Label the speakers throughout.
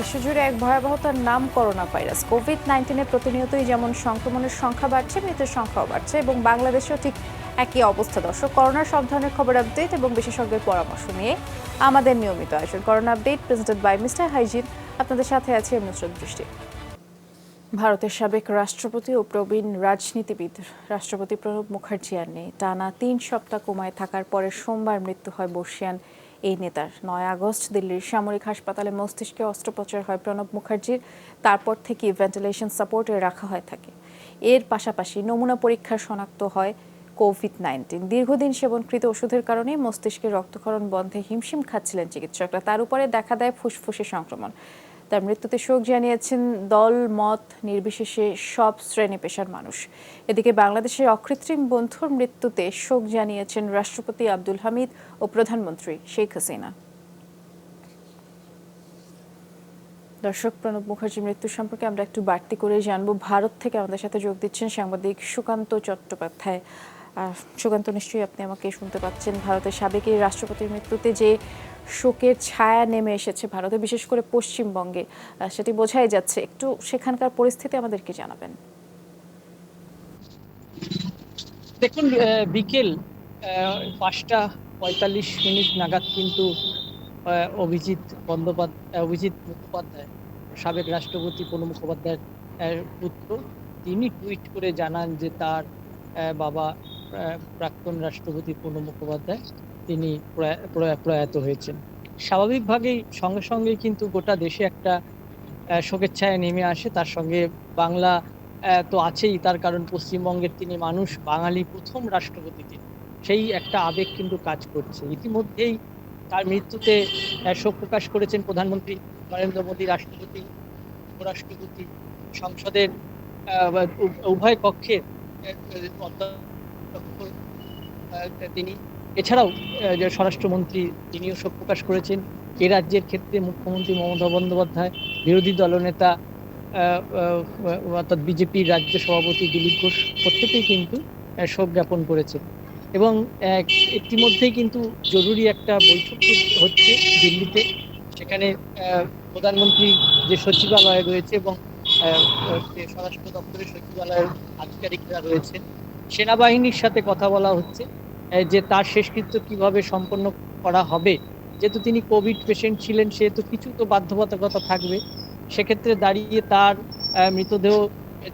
Speaker 1: বিশ্বজুড়ে এক ভয়াবহতার নাম করোনা ভাইরাস। কোভিড-19 প্রতিনিয়তই যেমন সংক্রমণের সংখ্যা বাড়ছে, মৃতের সংখ্যাও বাড়ছে এবং বাংলাদেশেও ঠিক একই অবস্থা। দর্শক, করোনার সব ধরনের খবর আপডেট এবং বিশেষজ্ঞের পরামর্শ নিয়ে আমাদের নিয়মিত আয়োজন corona update presented by Mister Hygiene. আপনাদের সাথে আছি আমি নুসরাত দৃষ্টি। ভারতের সাবেক রাষ্ট্রপতি ও প্রবীণ রাজনীতিবিদ রাষ্ট্রপতি প্রণব মুখার্জি আর নেই। টানা ৩ সপ্তাহ কোমায় থাকার পরে সোমবার মৃত্যু হয় বর্ষিয়ান এই নেতার। ৯ আগস্ট দিল্লির সামরিক হাসপাতালে মস্তিষ্কে অস্ত্রোপচার হয় প্রণব মুখার্জির। তারপর থেকে ভেন্টিলেশন সাপোর্টে রাখা হয় থাকে। এর পাশাপাশি নমুনা পরীক্ষার শনাক্ত হয় কোভিড-19। দীর্ঘদিন সেবনকৃত ওষুধের কারণে মস্তিষ্কের রক্তক্ষরণ বন্ধে হিমশিম খাচ্ছিলেন চিকিৎসকরা। তার উপরে দেখা দেয় ফুসফুসে সংক্রমণ। তার মৃত্যুতে শোক জানিয়েছেন দল মত নির্বিশেষে সব শ্রেণী পেশার মানুষ। এদিকে বাংলাদেশের অকৃত্রিম বন্ধুর মৃত্যুতে শোক জানিয়েছেন রাষ্ট্রপতি আব্দুল হামিদ ও প্রধানমন্ত্রী শেখ হাসিনা। দর্শক, প্রণব মুখার্জির মৃত্যু সম্পর্কে আমরা একটু বাড়তি করে জানবো। ভারত থেকে আমাদের সাথে যোগ দিচ্ছেন সাংবাদিক সুকান্ত চট্টোপাধ্যায়। সুকান্ত, নিশ্চয়ই আপনি আমাকে শুনতে পাচ্ছেন। ভারতের সাবেক এই রাষ্ট্রপতির মৃত্যুতে যে শোকের ছায়া নেমে এসেছে ভারতে, বিশেষ করে পশ্চিমবঙ্গে, সেটি বোঝাই যাচ্ছে। একটু সেখানকার পরিস্থিতি আমাদেরকে জানাবেন।
Speaker 2: দেখুন, বিকেল 5টা 45 মিনিট নাগাদ কিন্তু অভিজিৎ মুখোপাধ্যায়, সাবেক রাষ্ট্রপতি প্রণব মুখোপাধ্যায়ের পুত্র, তিনি টুইট করে জানান যে তার বাবা প্রাক্তন রাষ্ট্রপতি প্রণব মুখোপাধ্যায় তিনি প্রয়াত হয়েছেন। স্বাভাবিকভাবেই সঙ্গে সঙ্গে কিন্তু গোটা দেশে একটা শোকের ছায়া নেমে আসে। তার সঙ্গে বাংলা তো আছেই, তার কারণ পশ্চিমবঙ্গের তিনি মানুষ, বাঙালি প্রথম রাষ্ট্রপতিকে, সেই একটা আবেগ কিন্তু কাজ করছে। ইতিমধ্যেই তার মৃত্যুতে শোক প্রকাশ করেছেন প্রধানমন্ত্রী নরেন্দ্র মোদী, রাষ্ট্রপতি, উপরাষ্ট্রপতি, সংসদের উভয় কক্ষের তিনি। এছাড়াও যে স্বরাষ্ট্রমন্ত্রী, তিনিও শোক প্রকাশ করেছেন। এ রাজ্যের ক্ষেত্রে মুখ্যমন্ত্রী মমতা বন্দ্যোপাধ্যায়, বিরোধী দলনেতা অর্থাৎ বিজেপির রাজ্য সভাপতি দিলীপ ঘোষ, প্রত্যেকেই কিন্তু শোক জ্ঞাপন করেছেন। এবং ইতিমধ্যেই কিন্তু জরুরি একটা বৈঠক হচ্ছে দিল্লিতে। সেখানে প্রধানমন্ত্রী যে সচিবালয় রয়েছে এবং স্বরাষ্ট্র দপ্তরের সচিবালয়ের আধিকারিকরা রয়েছেন, সেনাবাহিনীর সাথে কথা বলা হচ্ছে যে তার শেষকৃত্য কিভাবে সম্পন্ন করা হবে। যেহেতু তিনি কোভিড পেশেন্ট ছিলেন, সেহেতু কিছু তো বাধ্যবাধকতা থাকবে। সেক্ষেত্রে দাঁড়িয়ে তার মৃতদেহ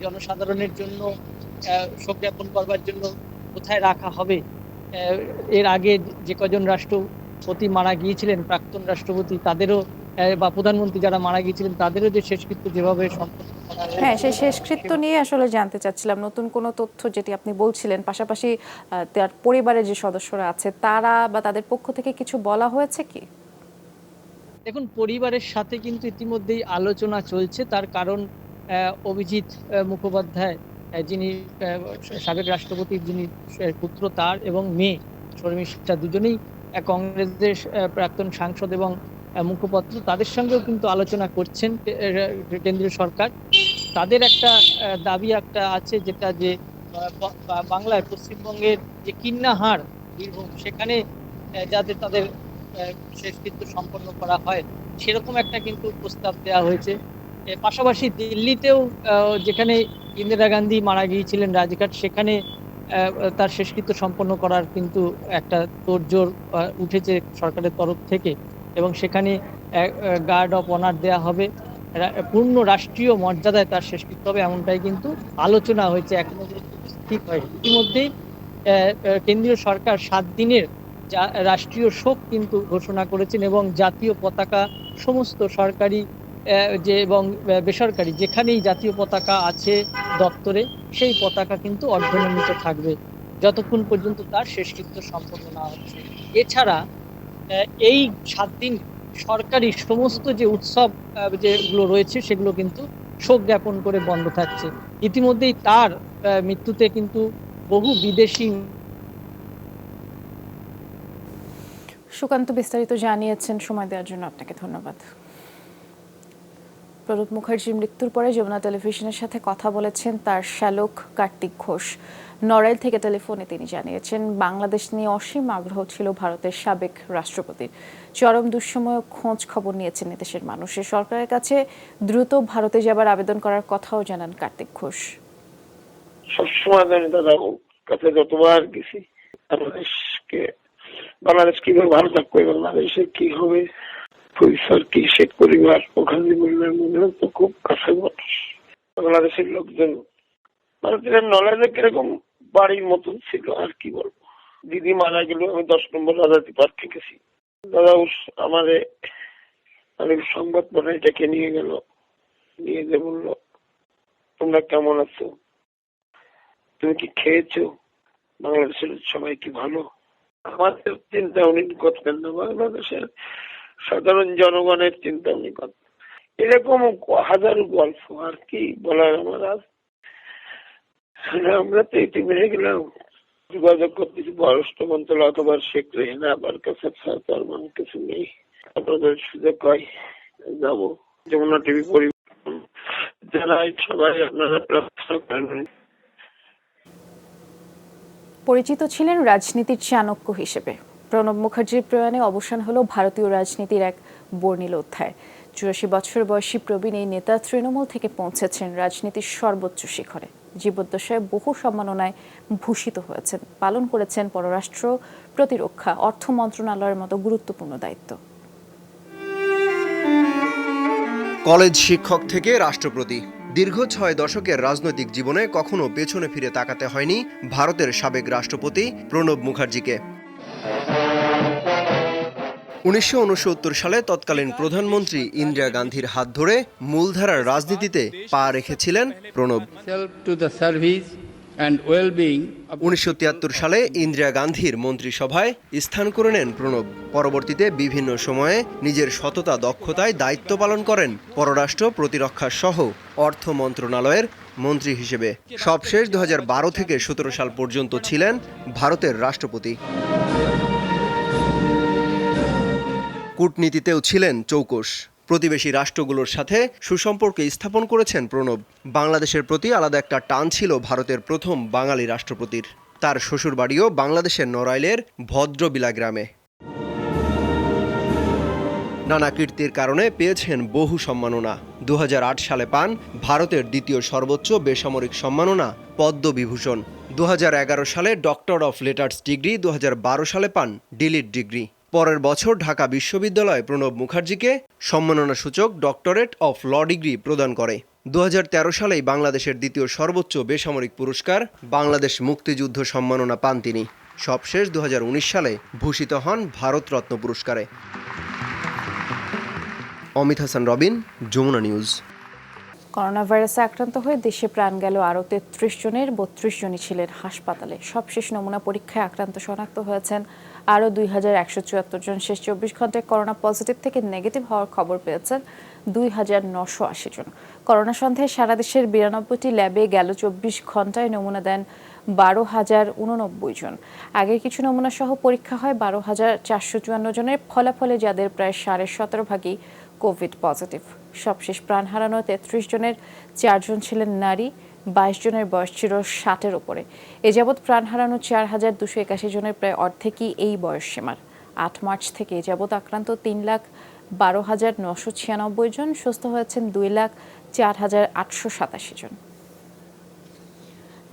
Speaker 2: জনসাধারণের জন্য শোক জ্ঞাপন করবার জন্য কোথায় রাখা হবে। এর আগে যে কজন রাষ্ট্রপতি মারা গিয়েছিলেন, প্রাক্তন রাষ্ট্রপতি, তাদেরও বা প্রধানমন্ত্রী যারা মারা গিয়েছিলেন, তাদেরও যে শেষকৃত্য যেভাবে সম্পন্ন করা
Speaker 1: হ্যাঁ,
Speaker 2: হয়েছিল,
Speaker 1: সেই শেষকৃত্য নিয়ে আসলে জানতে চাচ্ছিলাম। নতুন কোনো তথ্য যেটি আপনি বলছিলেন, পাশাপাশি তার পরিবারের যে সদস্যরা আছে তারা বা তাদের পক্ষ থেকে কিছু বলা হয়েছে কি?
Speaker 2: দেখুন, পরিবারের সাথে কিন্তু ইতিমধ্যেই আলোচনা চলছে। তার কারণ অভিজিৎ মুখোপাধ্যায়, যিনি সাবেক রাষ্ট্রপতির যিনি পুত্র, তার এবং মেয়ে শর্মিষ্ঠা, দুজনেই কংগ্রেসের প্রাক্তন সাংসদ এবং মুখপাত্র, তাদের সঙ্গেও কিন্তু আলোচনা করছেন কেন্দ্রীয় সরকার। তাদের একটা দাবি একটা আছে, যেটা যে বাংলায়, পশ্চিমবঙ্গের যে কিন্নাহার বীরভূম, সেখানে যাতে তাদের শেষকৃত্য সম্পন্ন করা হয়, সেরকম একটা কিন্তু প্রস্তাব দেওয়া হয়েছে। পাশাপাশি দিল্লিতেও যেখানে ইন্দিরা গান্ধী মারা গিয়েছিলেন, রাজঘাট, সেখানে তার শেষকৃত্য সম্পন্ন করার কিন্তু একটা তোড়জোড় উঠেছে সরকারের তরফ থেকে। এবং সেখানে গার্ড অফ অনার দেওয়া হবে, পূর্ণ রাষ্ট্রীয় মর্যাদায় তার শেষকৃত্য হবে, এমনটাই কিন্তু আলোচনা হয়েছে। এখনো ঠিক হয়। ইতিমধ্যেই কেন্দ্রীয় সরকার 7 দিনের রাষ্ট্রীয় শোক কিন্তু ঘোষণা করেছেন এবং জাতীয় পতাকা সমস্ত সরকারি যে এবং বেসরকারি যেখানেই জাতীয় পতাকা আছে দপ্তরে, সেই পতাকা কিন্তু অর্ধনমিত থাকবে যতক্ষণ পর্যন্ত তার শেষকৃত্য সম্পন্ন না হচ্ছে। এছাড়া এই 7 দিন সরকারি সমস্ত যে উৎসব যেগুলো রয়েছে, সেগুলো কিন্তু শোক জ্ঞাপন করে বন্ধ থাকছে। ইতিমধ্যেই তার মৃত্যুতে কিন্তু বহু বিদেশি।
Speaker 1: সুকান্ত বিস্তারিত জানিয়েছেন। সময় দেওয়ার জন্য আপনাকে ধন্যবাদ। প্রণব মুখার্জির মৃত্যুর পরে যমুনা টেলিভিশনের সাথে কথা বলেছেন তার শ্যালক কার্তিক ঘোষ। নড়াইল থেকে টেলিফোনে তিনি জানিয়েছেন, বাংলাদেশ নিয়ে অসীম আগ্রহ ছিল ভারতের সাবেক রাষ্ট্রপতির। চরম দুঃসময় খোঁজ খবর নিয়েছেন দেশের মানুষের। সরকারের কাছে দ্রুত ভারতে যাবার আবেদন করার কথাও জানান কার্তিক ঘোষ।
Speaker 3: সবসময় জানি দাদা কাছে যতবার গেছি, বাংলাদেশ কিভাবে ভালো থাকবে, বাংলাদেশের কি হবে, পরিসর কি, শেখ পরিবার, ওখানে পরিবার মনে হতো খুব কাছে মানুষ। বাংলাদেশের লোকজন ভারতের নলেজে কিরকম বাড়ির মতন ছিল, আর কি বলবো। দিদি মারা গেল, আমি 10 নম্বর রাজাতি পার্কে গেছি। দাদা আমারে অনেক সংবাদ পড়ে এটাকে নিয়ে গেল, নিয়ে যে বললো, তোমরা কেমন আছো, তুমি কি খেয়েছো, বাংলাদেশের সবাই কি ভালো। আমাদের চিন্তা উনি করতেন না, বাংলাদেশের সাধারণ জনগণের চিন্তা উনি করতেন। এরকম হাজারো গল্প, আর কি বলার আমার আজ। আমরা তো এটি মেরে গেলাম, যোগাযোগ করতেছি বয়স্ক মন্ত্রণালয় অথবা শেখ রেহেনা আবার কাছে আমার কিছু নেই। আপনাদের সুযোগ হয় যাবো, যমুনা টিভি পরিবার যারা সবাই আপনারা প্রার্থনা করেন।
Speaker 1: পরিচিত ছিলেন রাজনীতির চাণক্য হিসেবে। প্রণব মুখার্জির প্রয়াণে অবসান হলো ভারতীয় রাজনীতির এক বর্ণিল অধ্যায়। 84 বছর বয়সী প্রবীণ এই নেতা তৃণমূল থেকে পৌঁছেছেন রাজনীতির সর্বোচ্চ শিখরে। জীবদ্দশায় বহু সম্মাননায় ভূষিত হয়েছেন, পালন করেছেন পররাষ্ট্র, প্রতিরক্ষা, অর্থ মন্ত্রণালয়ের মতো গুরুত্বপূর্ণ দায়িত্ব।
Speaker 4: কলেজ শিক্ষক থেকে রাষ্ট্রপতি, দীর্ঘ 6 দশকের রাজনৈতিক জীবনে কখনো পেছনে ফিরে তাকাতে হয়নি ভারতের সাবেক রাষ্ট্রপতি প্রণব মুখার্জিকে। 1969 সালে তৎকালীন প্রধানমন্ত্রী ইন্দিরা গান্ধীর হাত ধরে মূলধারার রাজনীতিতে পা রেখেছিলেন প্রণব। 1973 সালে ইন্দিরা গান্ধীর মন্ত্রিসভায় স্থান করে নেন প্রণব। পরবর্তীতে বিভিন্ন সময়ে নিজের সততা দক্ষতায় দায়িত্ব পালন করেন পররাষ্ট্র, প্রতিরক্ষা সহ অর্থ মন্ত্রণালয়ের মন্ত্রী হিসেবে। সবশেষ 2012 থেকে 17 সাল পর্যন্ত ছিলেন ভারতের রাষ্ট্রপতি। কূটনীতিতেও ছিলেন চৌকস। প্রতিবেশী রাষ্ট্রগুলোর সাথে সুসম্পর্ক স্থাপন করেছেন প্রণব। বাংলাদেশের প্রতি আলাদা একটা টান ছিল ভারতের প্রথম বাঙালি রাষ্ট্রপতির। তার শ্বশুরবাড়িও বাংলাদেশের নড়াইলের ভদ্রবিলা গ্রামে। নানা কীর্তির কারণে পেয়েছেন বহু সম্মাননা। 2008 সালে পান ভারতের দ্বিতীয় সর্বোচ্চ বেসামরিক সম্মাননা পদ্মবিভূষণ। 2011 সালে ডক্টর অফ লেটার্স ডিগ্রি, 2012 সালে পান ডিলিট ডিগ্রি। পরের বছর ঢাকা বিশ্ববিদ্যালয় প্রণব মুখার্জিকে সম্মাননাসূচক ডক্টরেট অফ ল ডিগ্রি প্রদান করে। 2013 সালেই বাংলাদেশের দ্বিতীয় সর্বোচ্চ বেসামরিক পুরস্কার বাংলাদেশ মুক্তিযুদ্ধ সম্মাননা পান তিনি। সবশেষ 2019 সালে ভূষিত হন ভারতরত্ন পুরস্কারে। অমিত হাসান রবিন, যমুনা নিউজ।
Speaker 1: করোনা ভাইরাসে আক্রান্ত হয়ে দেশে প্রাণ গেল আরও 33 জনের, 32 জনই ছিলেন হাসপাতালে। সবশেষ নমুনা পরীক্ষায় আক্রান্ত শনাক্ত হয়েছেন আরও 2174 জন। শেষ 24 ঘন্টায় করোনা পজিটিভ থেকে নেগেটিভ হওয়ার খবর পেয়েছেন 2980 জন। করোনা সন্দেহে সারা দেশের 92টি ল্যাবে গেল 24 ঘন্টায় নমুনা দেন 12,089 জন। আগের কিছু নমুনা সহ পরীক্ষা হয় 12,454 জনের। ফলাফলে যাদের প্রায় 17.5% কোভিড পজিটিভ। সবশেষ প্রাণ হারানো 33 জনের 4 জন ছিলেন নারী, 22 জনের বয়স ছিল 60-এর উপরে। এ যাবৎ প্রাণ হারানো 4,281 জনের প্রায় অর্ধেকই এই বয়স সীমার। 8 মার্চ থেকে এ যাবৎ আক্রান্ত 3,12,996 জন, সুস্থ হয়েছেন 2,04,887 জন।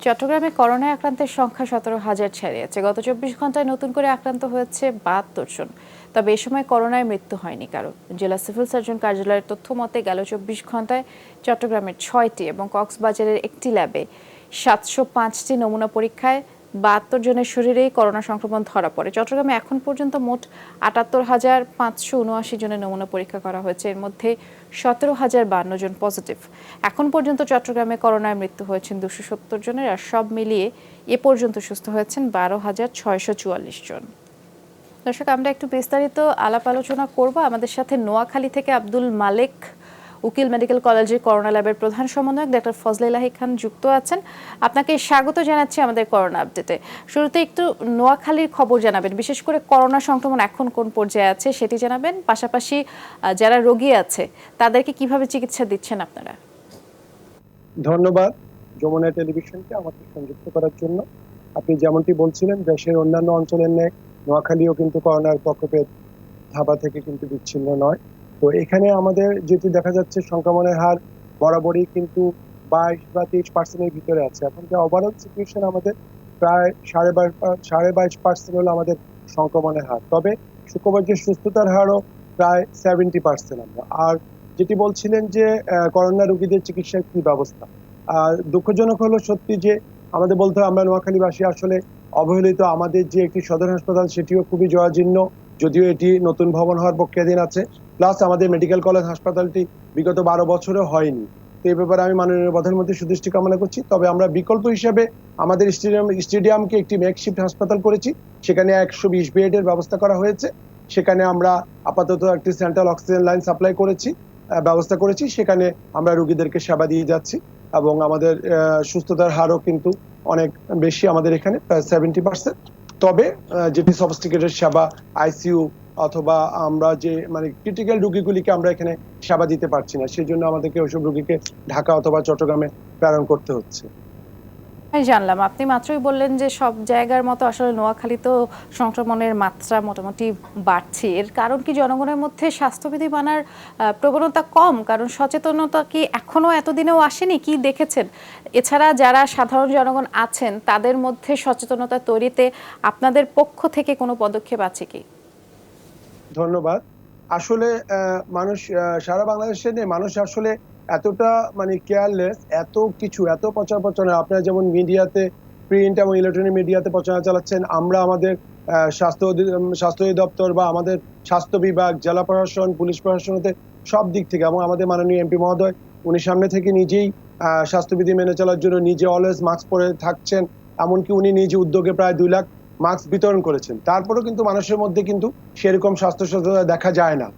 Speaker 1: চট্টগ্রামে করোনায় আক্রান্তের সংখ্যা 17,000 ছাড়িয়েছে। গত 24 ঘন্টায় নতুন করে আক্রান্ত হয়েছে 72 জন। তবে এ সময় করোনায় মৃত্যু হয়নি কারো। জেলা সিভিল সার্জন কার্যালয়ের তথ্য মতে গেল 24 ঘন্টায় চট্টগ্রামের 6টি এবং কক্সবাজারের একটি ল্যাবে 705টি নমুনা পরীক্ষায় 72 জনের শরীরেই করোনা সংক্রমণ ধরা পড়ে। চট্টগ্রামে এখন পর্যন্ত মোট 78,579 জনের নমুনা পরীক্ষা করা হয়েছে। এর মধ্যে 17,052 জন পজিটিভ। এখন পর্যন্ত চট্টগ্রামে করোনায় মৃত্যু হয়েছেন 270 জনের, আর সব মিলিয়ে এ পর্যন্ত সুস্থ হয়েছেন 12,644 জন। দর্শক, আমরা একটু বিস্তারিত আলাপ আলোচনা করব। আমাদের সাথে নোয়াখালী থেকে আব্দুল মালেক উকিল মেডিকেল কলেজের করোনা ল্যাবের প্রধান সমন্বয়ক ডাক্তার ফজলে ইলাহি খান যুক্ত আছেন। আপনাকে স্বাগত জানাচ্ছি আমাদের করোনা আপডেটে। শুরুতে একটু নোয়াখালীর খবর জানাবেন, বিশেষ করে করোনা সংক্রমণ এখন কোন পর্যায়ে আছে সেটি জানাবেন, পাশাপাশি যারা রোগী আছে তাদেরকে কিভাবে চিকিৎসা দিচ্ছেন আপনারা।
Speaker 5: ধন্যবাদ যমুনা টেলিভিশনকে আমাকে সংযুক্ত করার জন্য। আপনি যেমনটি বলছিলেন, দেশের অন্যান্য অঞ্চলের ন্যায় নোয়াখালীও কিন্তু করোনার প্রকোপের থাবা থেকে কিন্তু বিচ্ছিন্ন নয়। তো এখানে আমাদের যেটি দেখা যাচ্ছে, সংক্রমণের হার বরাবরই কিন্তু 22 বা 23% ভিতরে আছে। এখন যে ওভারঅল সিচুয়েশন আমাদের প্রায় 22.5% হলো আমাদের সংক্রমণের হার। তবে শুক্রবার যে সুস্থতার হারও প্রায় 70% আমরা। আর যেটি বলছিলেন যে করোনা রোগীদের চিকিৎসার কি ব্যবস্থা, দুঃখজনক হলো সত্যি যে আমাদের বলতে হয় আমরা নোয়াখালীবাসী আসলে অবহেলিত। আমাদের যে একটি সদর হাসপাতাল সেটিও খুবই জরাজীর্ণ, যদিও এটি নতুন ভবন হওয়ার পক্ষাধীন আছে। প্লাস আমাদের মেডিকেল কলেজ হাসপাতালটি বিগত 12 বছরও হয়নি। তো এই ব্যাপারে আমি মাননীয় প্রধানমন্ত্রীর সুদৃষ্টি কামনা করছি। তবে আমরা বিকল্প হিসেবে আমাদের স্টেডিয়ামকে একটি মেকশিফট হাসপাতাল করেছি, সেখানে 120 বেডের ব্যবস্থা করা হয়েছে। সেখানে আমরা আপাতত একটি সেন্ট্রাল অক্সিজেন লাইন সাপ্লাই ব্যবস্থা করেছি, সেখানে আমরা রোগীদেরকে সেবা দিয়ে যাচ্ছি এবং আমাদের সুস্থতার হারও কিন্তু অনেক বেশি আমাদের এখানে, প্রায় 70%। তবে যেটি সফিস্টিকেটেড সেবা, আইসিইউ অথবা আমরা যে ক্রিটিক্যাল রোগীগুলিকে আমরা এখানে সেবা দিতে পারছি না, সেই জন্য আমাদেরকে ওইসব রোগীকে ঢাকা অথবা চট্টগ্রামে প্রেরণ করতে হচ্ছে।
Speaker 1: জানলাম আপনি মাত্রই বললেন যে সব জায়গার মতো আসলে নোয়াখালীতেও সংক্রমণের মাত্রা মোটামুটি বাড়ছে। এর কারণ কি জনগণের মধ্যে স্বাস্থ্যবিধি মানার প্রবণতা কম? কারণ সচেতনতা কি এখনো এতদিনেও আসেনি? কি দেখেছেন? এছাড়া যারা সাধারণ জনগণ আছেন তাদের মধ্যে সচেতনতা তৈরিতে আপনাদের পক্ষ থেকে কোনো পদক্ষেপ আছে কি?
Speaker 5: ধন্যবাদ। আসলে মানুষ সারা বাংলাদেশে মানুষ আসলে এতটা কেয়ারলেস, এত কিছু, এত প্রচারণা। আপনারা যেমন মিডিয়াতে, প্রিন্ট এবং ইলেকট্রনিক মিডিয়াতে প্রচারণা চালাচ্ছেন, আমরা আমাদের স্বাস্থ্য দপ্তর বা আমাদের স্বাস্থ্য বিভাগ, জেলা প্রশাসন, পুলিশ প্রশাসন হতে সব দিক থেকে, এবং আমাদের মাননীয় এমপি মহোদয় উনি সামনে থেকে নিজেই স্বাস্থ্যবিধি মেনে চলার জন্য নিজে অলওয়েজ মাস্ক পরে থাকছেন। এমনকি উনি নিজে উদ্যোগে প্রায় 2 লাখ মাস্ক বিতরণ করেছেন। তারপরেও কিন্তু মানুষের মধ্যে কিন্তু সেরকম স্বাস্থ্য সচেতনতা দেখা যায় না,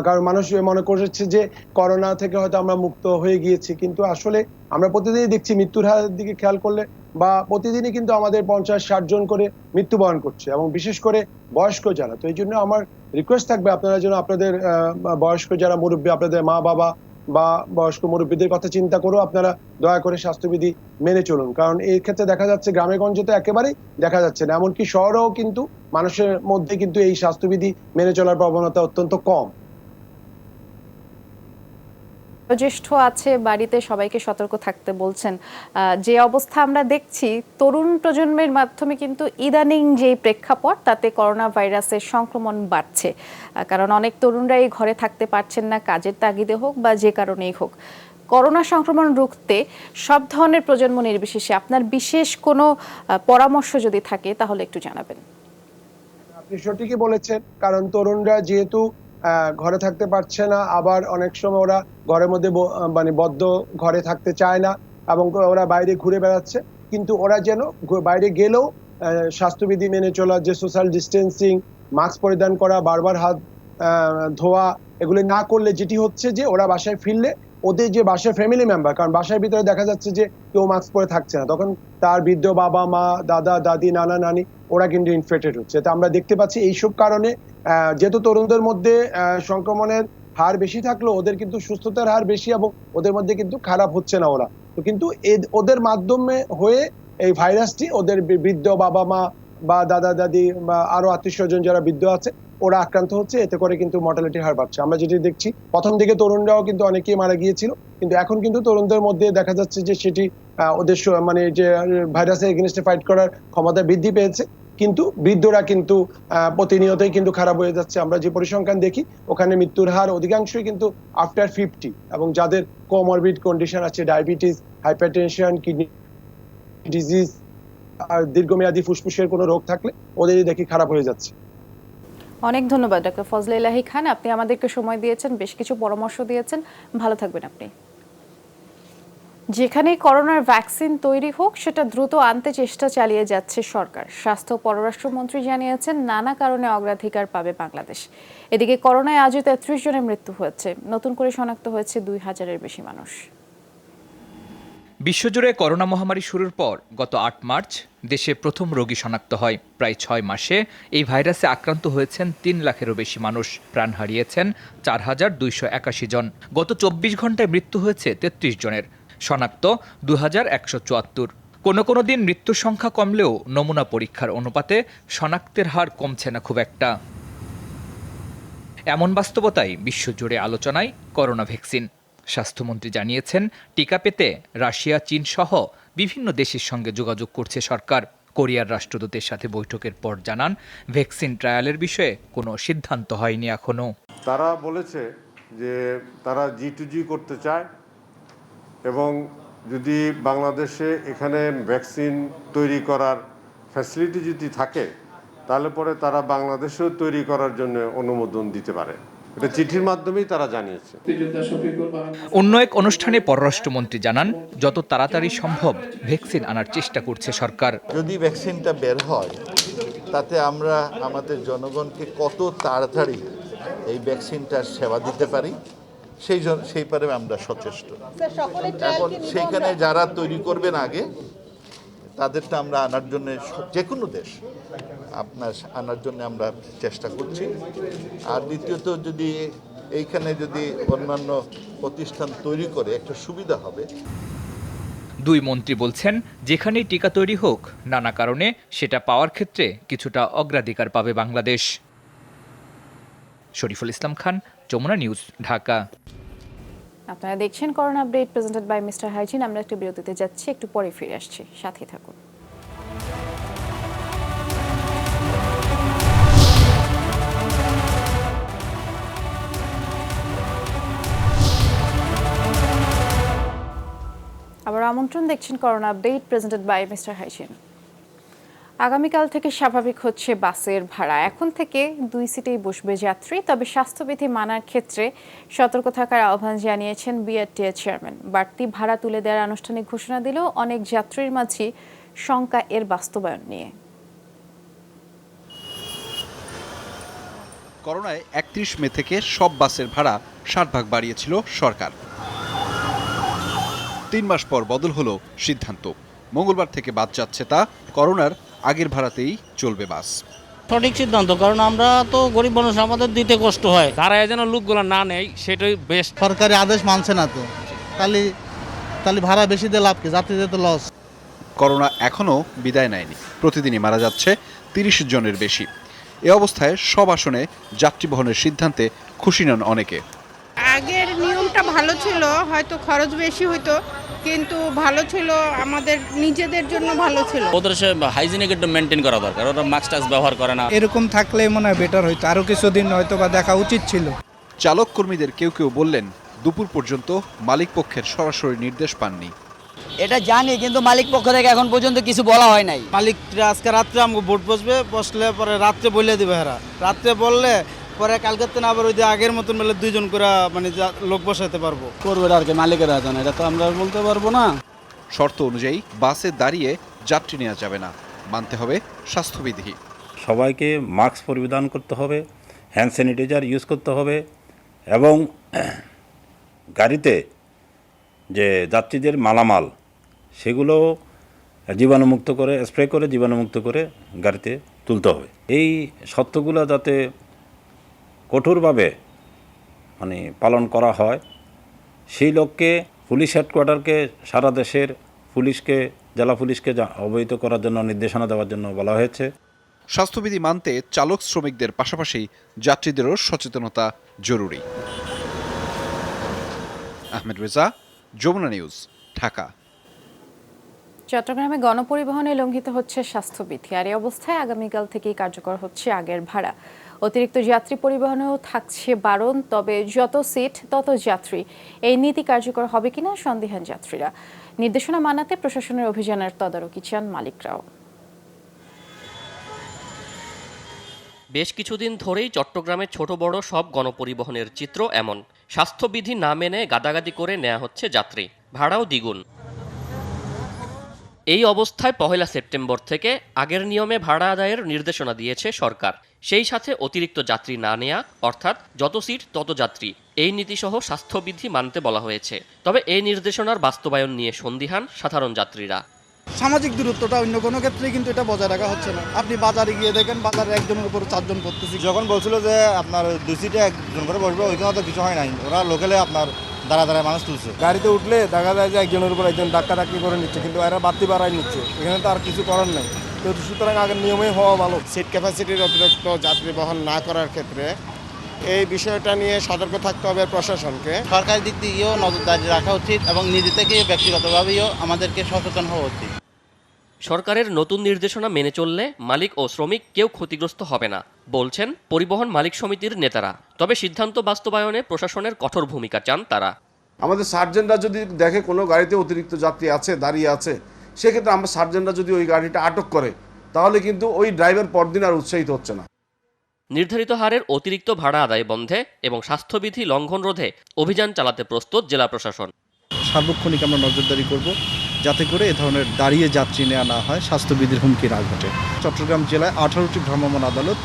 Speaker 5: কারণ মানুষ মনে করছে যে করোনা থেকে হয়তো আমরা মুক্ত হয়ে গিয়েছি। কিন্তু আসলে আমরা প্রতিদিনই দেখছি মৃত্যুর হারের দিকে খেয়াল করলে, বা প্রতিদিনই কিন্তু আমাদের 50-60 জন করে মৃত্যুবরণ করছে, এবং বিশেষ করে বয়স্ক যারা। তো এই জন্য আমার রিকোয়েস্ট থাকবে আপনারা যেন আপনাদের বয়স্ক যারা মুরব্বী, আপনাদের মা বাবা বা বয়স্ক মুরব্বীদের কথা চিন্তা করো, আপনারা দয়া করে স্বাস্থ্যবিধি মেনে চলুন। কারণ এই ক্ষেত্রে দেখা যাচ্ছে গ্রামে গঞ্জে তো একেবারেই দেখা যাচ্ছে না, এমনকি শহরেও কিন্তু মানুষের মধ্যে কিন্তু এই স্বাস্থ্যবিধি মেনে চলার প্রবণতা অত্যন্ত কম।
Speaker 1: জ্যেষ্ঠ আছে বাড়িতে, সবাইকে সতর্ক থাকতে বলছেন। যে অবস্থা আমরা দেখছি তরুণ প্রজন্মের মাধ্যমে কিন্তু ইদানিং যে প্রেক্ষাপট, তাতে করোনা ভাইরাসের সংক্রমণ বাড়ছে। কারণ অনেক তরুণরাই ঘরে থাকতে পারছেন না, কাজের তাগিদে হোক বা যে কারণেই হোক। করোনা সংক্রমণ রুখতে সব ধরনের প্রজন্ম নির্বিশেষে আপনার বিশেষ কোনো পরামর্শ যদি থাকে তাহলে একটু জানাবেন।
Speaker 5: আপনি সঠিকই বলেছেন, কারণ তরুণরা যেহেতু ঘরে থাকতে পারছে না, আবার অনেক সময় ওরা ঘরের মধ্যে বদ্ধ ঘরে থাকতে চায় না, এবং ওরা বাইরে ঘুরে বেড়াচ্ছে। কিন্তু ওরা যেন বাইরে গেলেও স্বাস্থ্যবিধি মেনে চলা, যে সোশ্যাল ডিস্টেন্সিং, মাস্ক পরিধান করা, বারবার হাত ধোয়া, এগুলি না করলে যেটি হচ্ছে যে ওরা বাসায় ফিরলে ওদের যে বাসায় ফ্যামিলি মেম্বার, কারণ বাসার ভিতরে দেখা যাচ্ছে যে কেউ মাস্ক পরে থাকছে না, তখন তার বৃদ্ধ বাবা মা, দাদা দাদি, নানা নানি, ওরা কিন্তু ইনফেক্টেড হচ্ছে। তো আমরা দেখতে পাচ্ছি এইসব কারণে যেহেতু তরুণদের মধ্যে সংক্রমণের হার বেশি থাকলেও ওদের কিন্তু সুস্থতার হার বেশি, এবং ওদের মধ্যে কিন্তু খারাপ হচ্ছে না ওরা। তো কিন্তু ওদের মাধ্যমে হয়ে এই ভাইরাসটি ওদের বৃদ্ধ বাবা মা বা দাদা দাদি বা আরো আত্মীয় স্বজন যারা বৃদ্ধ আছে ওরা আক্রান্ত হচ্ছে, এতে করে কিন্তু মর্টালিটির হার বাড়ছে। আমরা যেটি দেখছি, প্রথম দিকে তরুণরাও কিন্তু অনেকেই মারা গিয়েছিল, কিন্তু এখন কিন্তু তরুণদের মধ্যে দেখা যাচ্ছে যে সেটি ওদের যে ভাইরাসের এগেইনস্টে ফাইট করার ক্ষমতা বৃদ্ধি পেয়েছে। কিন্তু বৃদ্ধরা কিন্তু প্রতিনিয়তই কিন্তু খারাপ হয়ে যাচ্ছে। আমরা যে পরিসংখ্যান দেখি, ওখানে মৃত্যুর হার অধিকাংশই কিন্তু আফটার 50, এবং যাদের কোমরবিড কন্ডিশন আছে, ডায়াবেটিস, হাইপারটেনশন, কিডনি ডিজিজ আর দীর্ঘমেয়াদী ফুসফুসের কোনো রোগ থাকলে ওদেরই দেখি খারাপ হয়ে যাচ্ছে।
Speaker 1: অনেক ধন্যবাদ ডাক্তার ফজলে ইলাহি খান, আপনি আমাদেরকে সময় দিয়েছেন, বেশ কিছু পরামর্শ দিয়েছেন। ভালো থাকবেন আপনি। যেখানেই করোনার ভ্যাকসিন তৈরি হোক সেটা দ্রুত আনতে চেষ্টা চালিয়ে যাচ্ছে সরকার। স্বাস্থ্য ও পররাষ্ট্রমন্ত্রী জানিয়েছেন নানা কারণে অগ্রাধিকার পাবে বাংলাদেশ। এদিকে করোনায় আজও ৩৩ জনের মৃত্যু হয়েছে, নতুন করে শনাক্ত হয়েছে ২,০০০-এর বেশি মানুষ।
Speaker 6: বিশ্বজুড়ে করোনা মহামারী শুরুর পর গত ৮ মার্চ দেশে প্রথম রোগী শনাক্ত হয়। প্রায় ৬ মাসে এই ভাইরাসে আক্রান্ত হয়েছেন ৩ লাখেরও বেশি মানুষ, প্রাণ হারিয়েছেন ৪,২৮১ জন। গত ২৪ ঘন্টায় মৃত্যু হয়েছে ৩৩ জনের, শনাক্ত ২,১৭৪। কোনো দিন মৃত্যুর সংখ্যা কমলেও নমুনা পরীক্ষার অনুপাতে শনাক্তের হার কমছে না খুব একটা। এমন বাস্তবতায় বিশ্বজুড়ে আলোচনায় করোনা ভ্যাকসিন। স্বাস্থ্যমন্ত্রী জানিয়েছেন টিকা পেতে রাশিয়া, চীন সহ বিভিন্ন দেশের সঙ্গে যোগাযোগ করছে সরকার। কোরিয়ার রাষ্ট্রদূতের সাথে বৈঠকের পর জানান ভ্যাকসিন ট্রায়ালের বিষয়ে কোনো সিদ্ধান্ত হয়নি এখনো।
Speaker 7: তারা বলেছে যে তারা G2G করতে চায় এবং যদি বাংলাদেশে এখানে ভ্যাকসিন তৈরি করার ফ্যাসিলিটি যদি থাকে তাহলে পরে তারা বাংলাদেশেও তৈরি করার জন্য অনুমোদন দিতে পারে। এটা চিঠির মাধ্যমেই তারা জানিয়েছে।
Speaker 6: অন্য এক অনুষ্ঠানে পররাষ্ট্রমন্ত্রী জানান যত তাড়াতাড়ি সম্ভব ভ্যাকসিন আনার চেষ্টা করছে সরকার।
Speaker 8: যদি ভ্যাকসিনটা বের হয় তাতে আমরা আমাদের জনগণকে কত তাড়াতাড়ি এই ভ্যাকসিনটার সেবা দিতে পারি সেই পারে আমরা সচেষ্ট। এখন সেইখানে যারা তৈরি করবেন আগে তাদেরটা আমরা আনার জন্য যে কোনো দেশ আনার জন্য আমরা চেষ্টা করছি। আর দ্বিতীয়ত যদি এইখানে যদি অন্যান্য প্রতিষ্ঠান তৈরি করে একটা সুবিধা হবে।
Speaker 6: দুই মন্ত্রী বলছেন যেখানেই টিকা তৈরি হোক নানা কারণে সেটা পাওয়ার ক্ষেত্রে কিছুটা অগ্রাধিকার পাবে বাংলাদেশ। শরীফুল ইসলাম খান, যমুনা নিউজ, ঢাকা।
Speaker 1: আপনারা দেখছেন corona update presented by Mister Hygiene. আমরা একটা বিরতিতে যাচ্ছি, একটু পরে ফিরে আসছি, সাথে থাকুন। আবার আমন্ত্রণ, দেখছেন corona update presented by Mister Hygiene. আগামীকাল থেকে স্বাভাবিক হচ্ছে বাসের ভাড়া। এখন থেকে 2 সিটেই বসবে যাত্রী, তবে স্বাস্থ্যবিধি মানার ক্ষেত্রে সতর্ক থাকার আহ্বান জানিয়েছেন বিআরটিএ চেয়ারম্যান। বাড়তি ভাড়া তুলে দেওয়ার আনুষ্ঠানিক ঘোষণা দিলেও অনেক যাত্রীর মাঝে শঙ্কা এর বাস্তবায়ন নিয়ে।
Speaker 9: করোনায় 31 মে থেকে সব বাসের ভাড়া 60 ভাগ বাড়িয়েছিল সরকার। 3 মাস পর বদল হলো সিদ্ধান্ত। মঙ্গলবার থেকে বাদ যাচ্ছে তা, করোনার আগের ভাড়াতেই চলবে বাস।
Speaker 10: সঠিক সিদ্ধান্ত, কারণ আমরা তো গরিব মানুষ, আমাদের দিতে কষ্ট হয়।
Speaker 11: দাঁড়ায় যেন লোকগুলো না নেয় সেটাই বেস্ট।
Speaker 10: সরকারি আদেশ মানছে না তো, তাহলে ভাড়া বেশি দিয়ে লাভ কি, যাত্রীদের তো লস।
Speaker 9: করোনা এখনও বিদায় নেয়নি, প্রতিদিনই মারা যাচ্ছে 30 জনের বেশি। এ অবস্থায় সব আসনে যাত্রী বহনের সিদ্ধান্তে খুশি নন অনেকে।
Speaker 12: আগের নিয়মটা ভালো ছিল, হয়তো খরচ বেশি হইতো কিন্তু ভালো ছিল, আমাদের নিজেদের জন্য ভালো ছিল।
Speaker 11: ওদের হাইজিনিক একটু মেনটেন করা দরকার, ওরা মাস্ক টাস্ক ব্যবহার করে না।
Speaker 10: এরকম থাকলে মনে হয় বেটার হইতো, আরো কিছুদিন হয়তো বা দেখা উচিত ছিল।
Speaker 9: চালক কর্মীদের কেউ বললেন দুপুর পর্যন্ত মালিক পক্ষের সরাসরি নির্দেশ পাননি।
Speaker 13: এটা জানি, কিন্তু মালিক পক্ষ থেকে এখন পর্যন্ত কিছু বলা হয় নাই।
Speaker 10: মালিকরা আজকে রাত্রে আমাকে ভোট বসলে পরে রাত্রে বলে দিবে, হেরা রাত্রে বললে পরে কালকে না আবার ওই যে আগের মতন বলে 2 জন করে মানে লোক বসাতে পারবো। করবে আর কি মালিকেরা জানে, এটা তো আমরা বলতে পারবো না।
Speaker 9: শর্ত অনুযায়ী বাসে দাঁড়িয়ে যাত্রী নেওয়া যাবে না, মানতে হবে স্বাস্থ্যবিধি।
Speaker 14: সবাইকে মাস্ক পরিধান করতে হবে, হ্যান্ড স্যানিটাইজার ইউজ করতে হবে এবং গাড়িতে যে যাত্রীদের মালামাল সেগুলো জীবাণুমুক্ত করে স্প্রে করে জীবাণুমুক্ত করে গাড়িতে তুলতে হবে। এই শর্তগুলো যাতে কঠোরভাবে মানে পালন করা হয় সেই লক্ষ্যে পুলিশ হেডকোয়ার্টারকে সারা দেশের পুলিশকে, জেলা পুলিশকে অবহিত করার জন্য নির্দেশনা দেওয়ার জন্য বলা হয়েছে।
Speaker 9: স্বাস্থ্যবিধি মানতে চালক শ্রমিকদের পাশাপাশি যাত্রীদেরও সচেতনতা জরুরি। আহমেদ রেজা, যমুনা নিউজ, ঢাকা।
Speaker 1: চট্টগ্রামে গণপরিবহনে লঙ্ঘিত হচ্ছে স্বাস্থ্যবিধি, আর এই অবস্থায় আগামীকাল থেকেই কার্যকর হচ্ছে আগের ভাড়া। অতিরিক্ত যাত্রী পরিবহনেও থাকছে বারণ, তবে যত সিট তত যাত্রী। এই নীতি কার্যকর হবে কিনা সন্দিহান যাত্রীরা। নির্দেশনা মানাতে প্রশাসনের অভিযানের তদারকি চান মালিকরাও।
Speaker 15: বেশ কিছুদিন ধরেই চট্টগ্রামের ছোট বড় সব গণপরিবহনের চিত্র এমন। স্বাস্থ্যবিধি না মেনে গাদাগাদি করে নেওয়া হচ্ছে যাত্রী। ভাড়াও দ্বিগুণ। এই অবস্থায় 1 সেপ্টেম্বর থেকে আগের নিয়মে ভাড়া আদায়ের নির্দেশনা দিয়েছে সরকার। সেই সাথে অতিরিক্ত যাত্রী না নেয়া, অর্থাৎ যত সিট তত যাত্রী, এই নীতিসহ স্বাস্থ্যবিধি মানতে বলা হয়েছে। তবে এই নির্দেশনার বাস্তবায়ন নিয়ে সন্দিহান সাধারণ যাত্রীরা।
Speaker 10: সামাজিক দূরত্বটা অন্য কোনো ক্ষেত্রে কিন্তু এটা বজায় রাখা হচ্ছে না। আপনি বাজারে গিয়ে দেখেন, বাজারে একজনের উপর 4 জন করতেছি।
Speaker 16: যখন বলছিল যে আপনার 2 সিটে একজন করে বসবে, ওইখানে তো কিছু হয় নাই। ওরা লোকালে আপনার দাঁড়ায় মানুষ তুলছে।
Speaker 10: গাড়িতে উঠলে দেখা যায় যে একজনের উপর একজন ধাক্কি করে নিচ্ছে, কিন্তু এরা বাড়তি বাড়াই নিচ্ছে। এখানে তো আর কিছু করার নাই। তো সুতরাং আগের নিয়মেই হওয়া ভালো।
Speaker 16: সিট ক্যাপাসিটির অতিরিক্ত যাত্রী বহন না করার ক্ষেত্রে এই বিষয়টা নিয়ে সতর্ক থাকতে হবে প্রশাসনকে।
Speaker 10: সরকারের দিক দিয়েও নজরদারি রাখা উচিত এবং নিজে থেকে ব্যক্তিগতভাবেও আমাদেরকে সচেতন হওয়া উচিত।
Speaker 15: সরকারের নতুন নির্দেশনা মেনে চললে মালিক ও শ্রমিক কেউ ক্ষতিগ্রস্ত হবে না বলছেন পরিবহন মালিক সমিতির নেতারা। তবে সিদ্ধান্ত বাস্তবায়নে প্রশাসনের কঠোর ভূমিকা চান তারা।
Speaker 16: আমাদের সার্জেনরা যদি দেখে কোনো গাড়িতে অতিরিক্ত যাত্রী আছে, দাঁড়িয়ে আছে, সেক্ষেত্রে আমরা সার্জেনরা যদি ওই গাড়িটা আটক করে, তাহলে কিন্তু ওই ড্রাইভার পরদিন আর উৎসাহিত হচ্ছে না।
Speaker 15: নির্ধারিত হারের অতিরিক্ত ভাড়া আদায় বন্ধে এবং স্বাস্থ্যবিধি লঙ্ঘন রোধে অভিযান চালাতে প্রস্তুত জেলা প্রশাসন।
Speaker 9: সার্বক্ষণিক আমরা নজরদারি করব, যাতে করে এ ধরনের দাঁড়িয়ে যাত্রী নেওয়া না হয়, স্বাস্থ্যবিধির হুমকি না ঘটে। চট্টগ্রাম জেলায় 18টি ভ্রাম্যমাণ আদালত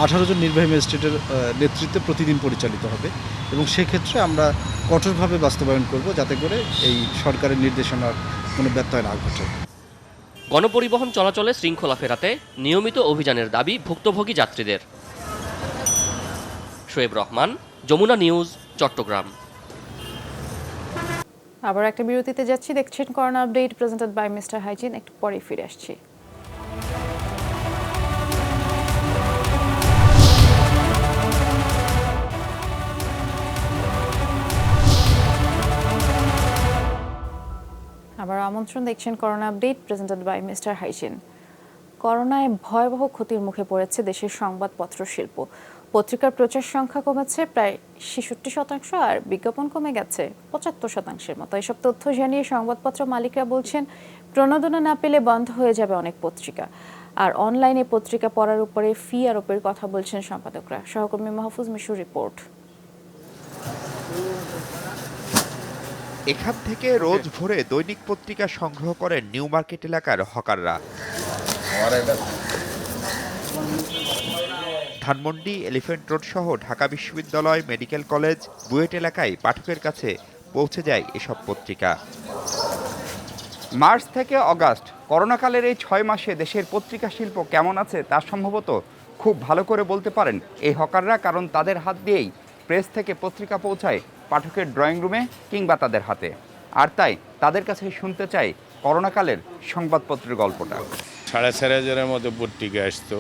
Speaker 9: 18 জন নির্বাহী ম্যাজিস্ট্রেটের নেতৃত্বে প্রতিদিন পরিচালিত হবে এবং সেক্ষেত্রে আমরা কঠোরভাবে বাস্তবায়ন করব, যাতে করে এই সরকারের নির্দেশনার কোনো ব্যত্যয় না ঘটে।
Speaker 15: গণপরিবহন চলাচলে শৃঙ্খলা ফেরাতে নিয়মিত অভিযানের দাবি ভুক্তভোগী যাত্রীদের। শোয়েব রহমান, যমুনা নিউজ, চট্টগ্রাম।
Speaker 1: আবার একটা বিরতিতে যাচ্ছি। দেখছেন corona update presented by Mister Hygiene. একটু পরে ফিরে আসছি। আবার আমন্ত্রণ। দেখছেন corona update presented by Mister Hygiene. করোনায় ভয়াবহ ক্ষতির মুখে পড়েছে দেশের সংবাদপত্র শিল্প। পত্রিকার প্রচার সংখ্যা কমেছে প্রায় 66% আর বিজ্ঞাপন কমে গেছে 75%-এর মতো। এসব তথ্য জানিয়ে সংবাদপত্র মালিকরা বলছেন, প্রণোদনা না পেলে বন্ধ হয়ে যাবে অনেক পত্রিকা। আর অনলাইনে পত্রিকা পড়ার উপরে ফি আরোপের কথা বলছেন সম্পাদকরা। সহকর্মী মাহফুজ মিশুর রিপোর্ট।
Speaker 17: এখান থেকে রোজ ভোরে দৈনিক পত্রিকা সংগ্রহ করেন নিউ মার্কেট এলাকার হকাররা। ধানমন্ডি, এলিফ্যান্ট রোড সহ ঢাকা বিশ্ববিদ্যালয়, মেডিকেল কলেজ, বুয়েট এলাকায় পাঠকের কাছে পৌঁছে যায় এসব পত্রিকা।
Speaker 18: মার্চ থেকে অগাস্ট করোনাকালের এই 6 মাসে দেশের পত্রিকা শিল্প কেমন আছে তা সম্ভবত খুব ভালো করে বলতে পারেন এই হকাররা, কারণ তাদের হাত দিয়েই প্রেস থেকে পত্রিকা পৌঁছায় পাঠকের ড্রয়িং রুমে কিংবা তাদের হাতে। আর তাই তাদের কাছে শুনতে চাই করোনাকালের সংবাদপত্রের গল্পটা।
Speaker 19: 4,500-এর মতো পত্রিকা আসতো,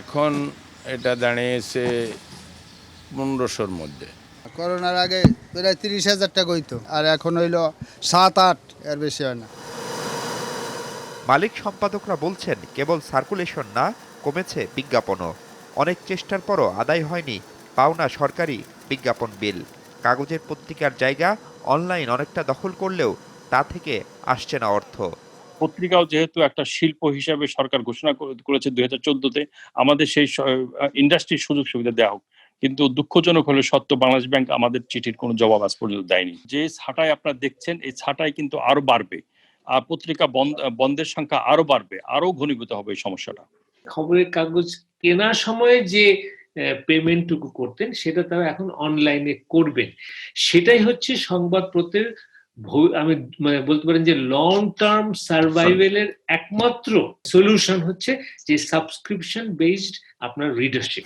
Speaker 19: এখন এটা দাঁড়িয়েছে 1500-র মধ্যে।
Speaker 10: করোনার আগে প্রায় 30,000 টাকা হইতো, আর এখন হইল 7-8, এর বেশি হয় না।
Speaker 17: মালিক সম্পাদকরা বলছেন, কেবল সার্কুলেশন না, কমেছে বিজ্ঞাপনও। অনেক চেষ্টার পরও আদায় হয়নি পাওনা সরকারি বিজ্ঞাপন বিল। কাগজের পত্রিকার জায়গা অনলাইন অনেকটা দখল করলেও তা থেকে আসছে না অর্থ।
Speaker 20: পত্রিকাও যেহেতু একটা শিল্প হিসাবে সরকার ঘোষণা করেছে 2014-তে, আমাদের সেই ইন্ডাস্ট্রির সুযোগ সুবিধা দেওয়া হোক। কিন্তু দুঃখজনক হলে সত্য, বাংলাদেশ ব্যাংক আমাদের চিঠির কোনো জবাব আজ পর্যন্ত দেয়নি। যে ছাঁটাই আপনারা দেখছেন, এই ছাঁটাই কিন্তু আরো বাড়বে, আর পত্রিকা বন্ধের সংখ্যা আরো বাড়বে, আরো ঘনীভূত হবে এই সমস্যাটা।
Speaker 21: খবরের কাগজ কেনার সময় যে পেমেন্টটুকু করতেন, সেটা তারা এখন অনলাইনে করবেন। সেটাই হচ্ছে সংবাদপত্রের, আমি বলতে পারেন যে লং টার্ম সার্ভাইভেলের একমাত্র সলিউশন হচ্ছে যে সাবস্ক্রিপশন বেসড আপনার রিডারশিপ।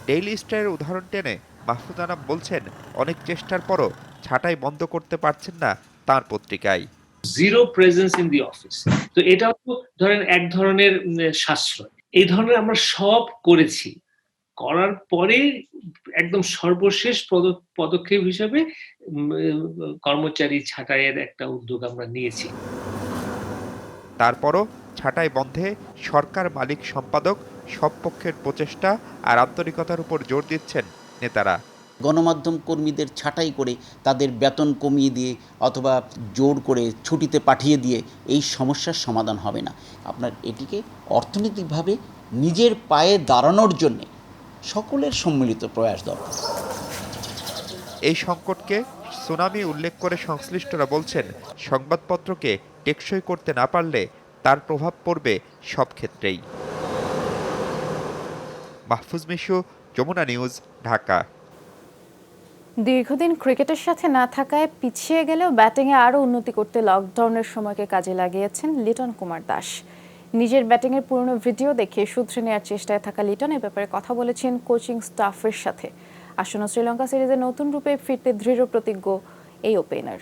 Speaker 17: ডেইলি স্টারের উদাহরণ টেনে মাহফুজ আনাম বলছেন, অনেক চেষ্টার পরও ছাঁটাই বন্ধ করতে পারছেন না তার পত্রিকায়।
Speaker 21: Zero presence in the office, তো এটাও তো ধরেন এক ধরনের সাশ্রয়। এই ধরনের আমরা সব করেছি, করার পরে একদম সর্বশেষ পদক্ষেপ হিসেবে কর্মচারী ছাঁটাইয়ের একটা উদ্যোগ আমরা নিয়েছি।
Speaker 17: তারপরও ছাঁটাই বন্ধে সরকার, মালিক, সম্পাদক সব পক্ষের প্রচেষ্টা আর আন্তরিকতার উপর জোর দিচ্ছেন নেতারা।
Speaker 22: গণমাধ্যম কর্মীদের ছাঁটাই করে তাদের বেতন কমিয়ে দিয়ে অথবা জোর করে ছুটিতে পাঠিয়ে দিয়ে এই সমস্যার সমাধান হবে না। আপনার এটিকে অর্থনৈতিকভাবে নিজের পায়ে দাঁড়ানোর জন্যে সকলের সম্মিলিত প্রয়াস দরকার।
Speaker 17: এই সংকটকে সুনামি উল্লেখ করে সংশ্লিষ্টরা বলছেন, সংবাদপত্রকে টেকসই করতে না পারলে তার প্রভাব পড়বে সব ক্ষেত্রেই। মাহফুজ মিশু, যমুনা নিউজ, ঢাকা।
Speaker 1: দীর্ঘদিন ক্রিকেটের সাথে না থাকায় পিছিয়ে গেলেও ব্যাটিংয়ে আরও উন্নতি করতে লকডাউনের সময়কে কাজে লাগিয়েছেন লিটন কুমার দাস। নিজের ব্যাটিংয়ের পুরনো ভিডিও দেখে শুধরে নেওয়ার চেষ্টায় থাকা লিটন এ ব্যাপারে কথা বলেছেন কোচিং স্টাফের সাথে। আসন্ন শ্রীলঙ্কা সিরিজে নতুন রূপে ফিরতে দৃঢ় প্রতিজ্ঞ এই ওপেনার।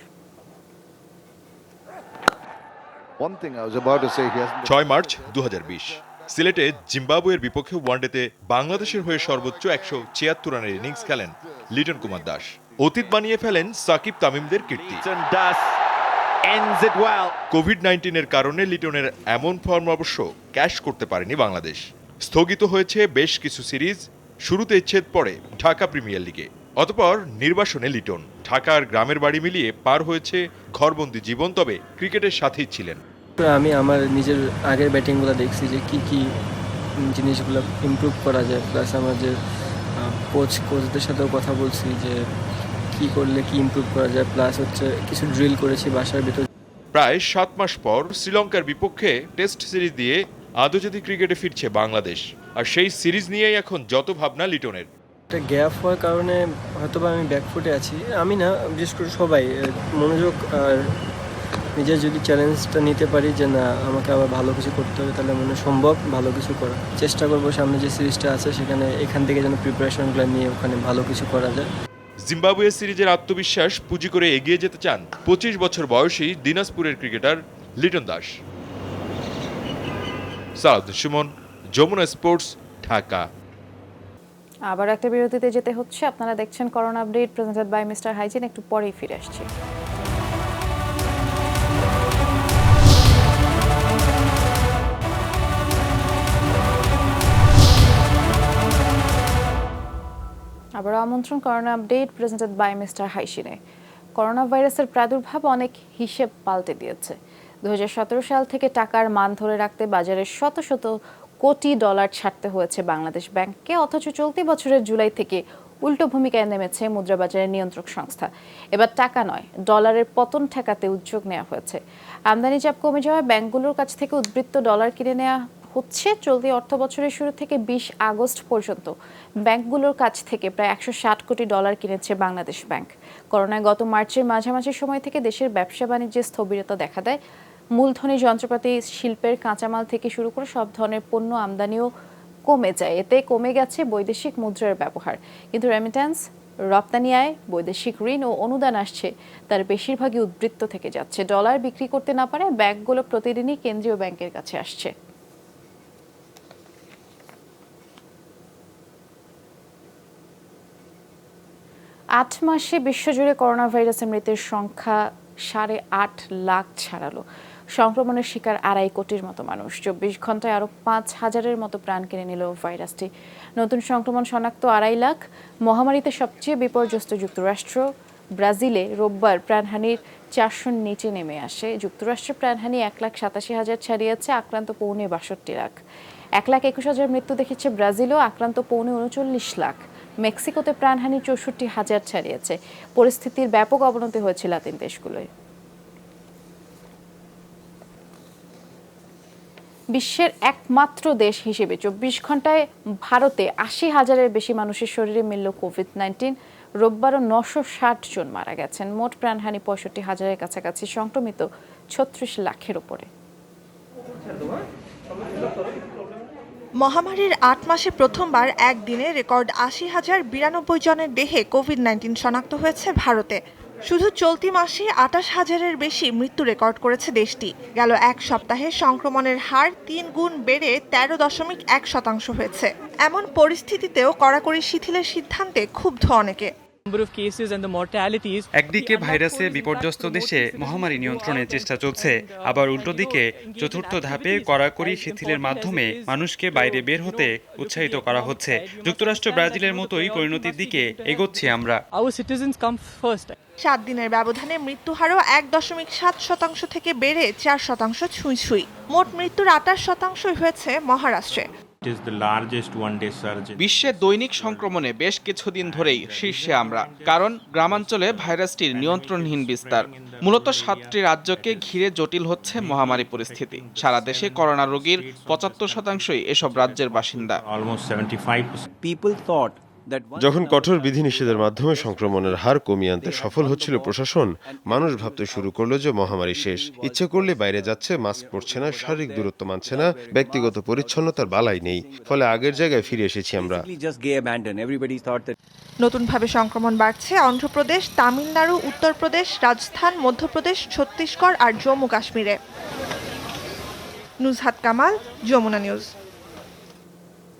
Speaker 2: 6 মার্চ 2020 সিলেটে জিম্বাবুয়ের বিপক্ষে ওয়ানডেতে বাংলাদেশের হয়ে সর্বোচ্চ 176 রানের ইনিংস খেলেন লিটন কুমার দাস। অতীত বানিয়ে ফেলেন সাকিব তামিমদের কীর্তি। কোভিড-19-এর কারণে লিটনের এমন ফর্ম অবশ্য ক্যাশ করতে পারেনি বাংলাদেশ। স্থগিত হয়েছে বেশ কিছু সিরিজ, শুরুতে ছেদ পড়ে ঢাকা প্রিমিয়ার লিগে। অতঃপর নির্বাসনে লিটন। ঢাকার গ্রামের বাড়ি মিলিয়ে পার হয়েছে ঘরবন্দি জীবন, তবে ক্রিকেটের সাথেই ছিলেন।
Speaker 3: আমি আমার নিজের আগের ব্যাটিংগুলো দেখছি যে কি জিনিসগুলো ইমপ্রুভ করা যায়, প্লাস আমার যে কোচদের সাথেও কথা বলছি যে কি করলে কি ইমপ্রুভ করা যায়, প্লাস হচ্ছে কিছু ড্রিল করেছি বাসার ভিতর।
Speaker 2: প্রায় 7 মাস পর শ্রীলঙ্কার বিপক্ষে টেস্ট সিরিজ দিয়ে আন্তর্জাতিক ক্রিকেটে ফিরছে বাংলাদেশ, আর সেই সিরিজ নিয়েই এখন যত ভাবনা লিটনের।
Speaker 3: একটা গ্যাপ হওয়ার কারণে হয়তোবা আমি ব্যাকফুটে আছি, আমি না, বিশেষ করে সবাই মনোযোগ আর নিজের যদি চ্যালেঞ্জটা নিতে পারি যে না আমাকে আবার ভালো কিছু করতে হবে, তাহলে মনে সম্ভব ভালো কিছু করা। চেষ্টা করবো সামনে যে সিরিজটা আছে সেখানে এখান থেকে যেন প্রিপারেশনগুলো নিয়ে ওখানে ভালো কিছু করা যায়।
Speaker 2: জিম্বাবুয়ে সিরিজের আত্মবিশ্বাস পুঁজি করে এগিয়ে যেতে চান 25 বছর বয়সী দিনাজপুরের ক্রিকেটার লিটন দাস। সাদ সুমন, যমুনা স্পোর্টস, ঢাকা।
Speaker 1: আবার একটা বিরতিতে যেতে হচ্ছে। আপনারা দেখছেন corona update presented by Mister Hygiene. একটু পরেই ফিরে আসছি। আবার আমন্ত্রণ corona update presented by Mister হাইসিনে। করোনা ভাইরাসের প্রাদুর্ভাব অনেক হিসেব পাল্টে দিয়েছে। 2017 সাল থেকে টাকার মান ধরে রাখতে বাজারে শত শত কোটি ডলার ছাড়তে হয়েছে বাংলাদেশ ব্যাংককে, অথচ চলতি বছরের জুলাই থেকে উল্টো ভূমিকায় নেমেছে মুদ্রাবাজারের নিয়ন্ত্রক সংস্থা। এবার টাকা নয়, ডলারের পতন ঠেকাতে উদ্যোগ নেওয়া হয়েছে। আমদানি চাপ কমে যাওয়ায় ব্যাংকগুলোর কাছ থেকে উদ্বৃত্ত ডলার কিনে নেওয়া হচ্ছে। চলতি অর্থ বছরের শুরু থেকে 20 আগস্ট পর্যন্ত ব্যাংকগুলোর কাছ থেকে প্রায় 160 কোটি ডলার কিনেছে বাংলাদেশ ব্যাংক। করোনায় গত মার্চের মাঝামাঝি সময় থেকে দেশের ব্যবসা বাণিজ্যে স্থবিরতা দেখা দেয়। মূলধনী যন্ত্রপাতি, শিল্পের কাঁচামাল থেকে শুরু করে সব ধরনের পণ্য আমদানিও কমে যায়। এতে কমে গেছে বৈদেশিক মুদ্রার ব্যবহার, কিন্তু রেমিট্যান্স, রপ্তানি আয়, বৈদেশিক ঋণ ও অনুদান আসছে, তার বেশিরভাগই উদ্বৃত্ত থেকে যাচ্ছে। ডলার বিক্রি করতে না পারে ব্যাংকগুলো প্রতিদিনই কেন্দ্রীয় ব্যাংকের কাছে আসছে। আট মাসে বিশ্বজুড়ে করোনা ভাইরাসে মৃতের সংখ্যা 8.5 লাখ ছাড়ালো। সংক্রমণের শিকার 2.5 কোটির মতো মানুষ। 24 ঘন্টায় আরও 5,000-এর মতো প্রাণ কেড়ে নিল ভাইরাসটি। নতুন সংক্রমণ শনাক্ত 2.5 লাখ। মহামারীতে সবচেয়ে বিপর্যস্ত যুক্তরাষ্ট্র। ব্রাজিলে রোববার প্রাণহানির 400-র নিচে নেমে আসে। যুক্তরাষ্ট্রে প্রাণহানি 1,87,000 ছাড়িয়েছে, আক্রান্ত 62 লাখ। 1,21,000 মৃত্যু দেখেছে ব্রাজিলও, আক্রান্ত 39 লাখ। মেক্সিকোতে প্রাণহানি 64,000 ছাড়িয়েছে। পরিস্থিতির ব্যাপক অবনতি হয়েছে লাতিন দেশগুলোয়। বিশ্বের একমাত্র দেশ হিসেবে 24 ঘন্টায় ভারতে 80,000-এর বেশি মানুষের শরীরে মিলল কোভিড-19। রোববারও 960 জন মারা গেছেন। মোট প্রাণহানি 65,000-এর কাছাকাছি, সংক্রমিত 36 লাখের উপরে।
Speaker 23: মহামারীর 8 মাসে প্রথমবার একদিনে রেকর্ড 80,092 জনের দেহে কোভিড-19 শনাক্ত হয়েছে ভারতে। শুধু চলতি মাসে 28,000-এর বেশি মৃত্যু রেকর্ড করেছে দেশটি। গেল এক সপ্তাহে সংক্রমণের হার 3 গুণ বেড়ে 13.1% হয়েছে। এমন পরিস্থিতিতেও কড়াকড়ি শিথিলের সিদ্ধান্তে ক্ষুব্ধ অনেকে।
Speaker 24: একদিকে ভাইরাসে বিপর্যস্ত দেশে মহামারী নিয়ন্ত্রণের চেষ্টা চলছে, আবার উল্টো দিকে চতুর্থ ধাপে কড়াকড়ি শিথিলের মাধ্যমে মানুষকে বাইরে বের হতে উৎসাহিত করা হচ্ছে। যুক্তরাষ্ট্র, ব্রাজিলের মতোই পরিণতির দিকে এগোচ্ছি আমরা।
Speaker 23: 7 দিনের ব্যবধানে মৃত্যু হারও 1.7% থেকে বেড়ে 4% ছুঁই। মোট মৃত্যুর 28% হয়েছে মহারাষ্ট্রে।
Speaker 4: বিশ্বে দৈনিক সংক্রমণে বেশ কিছুদিন ধরেই শীর্ষে আমরা, কারণ গ্রামাঞ্চলে ভাইরাসটির নিয়ন্ত্রণহীন বিস্তার। মূলত 7টি রাজ্যকে ঘিরে জটিল হচ্ছে মহামারী পরিস্থিতি। সারা দেশে করোনা রোগীর 75%ই এসব রাজ্যের বাসিন্দা।
Speaker 5: যখন কঠোর বিধিনিষেধের মাধ্যমে সংক্রমণের হার কমিয়ে আনতে সফল হচ্ছিল প্রশাসন, মানুষ ভাবতে শুরু করলো যে মহামারী শেষ। ইচ্ছে করলে বাইরে যাচ্ছে, মাস্ক পরছে না, শারীরিক দূরত্ব মানছে না, ব্যক্তিগত পরিচ্ছন্নতার বালাই নেই। ফলে আগের জায়গায় ফিরে এসেছি আমরা।
Speaker 23: নতুনভাবে সংক্রমণ বাড়ছে অন্ধ্রপ্রদেশ, তামিলনাড়ু, উত্তরপ্রদেশ, রাজস্থান, মধ্যপ্রদেশ, ছত্তিশগড় আর জম্মু কাশ্মীরে। নুজহাত কামাল, যমুনা নিউজ।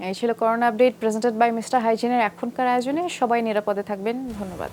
Speaker 1: এই ছিল corona update presented by Mister হাইজিনের এখনকার আয়োজনে। সবাই নিরাপদে থাকবেন। ধন্যবাদ।